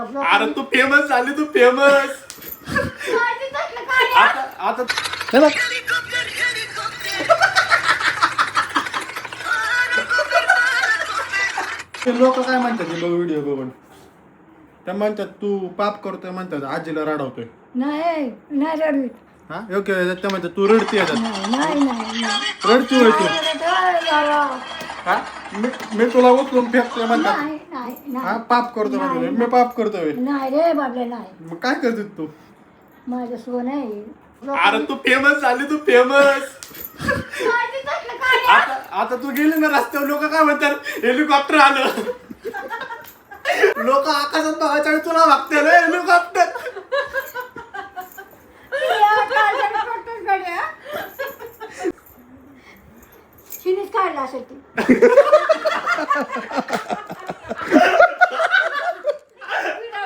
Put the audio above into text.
अरे तू फेमस झाली, तू फेमस. आता हे बघ. लोक काय म्हणतात व्हिडिओ बघून? त्या म्हणतात तू पाप करतोय, म्हणतात आजीला रडवतोय. नाही नाही रडवीत. हा योग्य ते म्हणतात तू रडती येतात. नाही नाही रडती होय तू. हा मी तुला उचलून फेकतोय म्हणतात. नाही नाही हा पाप करतोय म्हणतो. मी पाप करतोय. नाही रे बाबले नाही. मग काय करते तू? माझं सोन आहे. अरे तू फेमस झाली, तू फेमस. आता तू गेली ना रस्त्यावर, लोक काय म्हणतात हेलिकॉप्टर आलं. लोक आकाशात बघायच्या वेळी तुला बघते ना हेलिकॉप्टर. शिनीच काढला असेल ती.